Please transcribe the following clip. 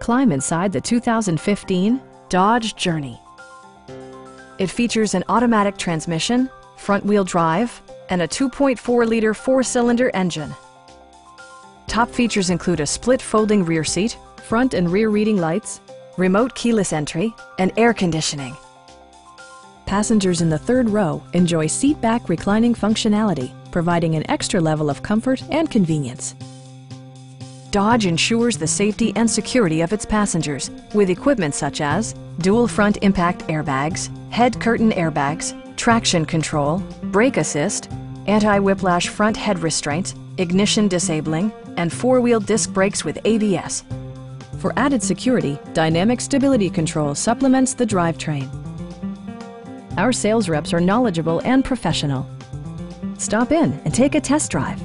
Climb inside the 2015 Dodge Journey. It features an automatic transmission, front-wheel drive, and a 2.4-liter four-cylinder engine. Top features include a split folding rear seat, front and rear reading lights, remote keyless entry, and air conditioning. Passengers in the third row enjoy seat-back reclining functionality, providing an extra level of comfort and convenience. Dodge ensures the safety and security of its passengers with equipment such as dual front impact airbags, head curtain airbags, traction control, brake assist, anti-whiplash front head restraints, ignition disabling, and four-wheel disc brakes with ABS. For added security, Dynamic Stability Control supplements the drivetrain. Our sales reps are knowledgeable and professional. Stop in and take a test drive.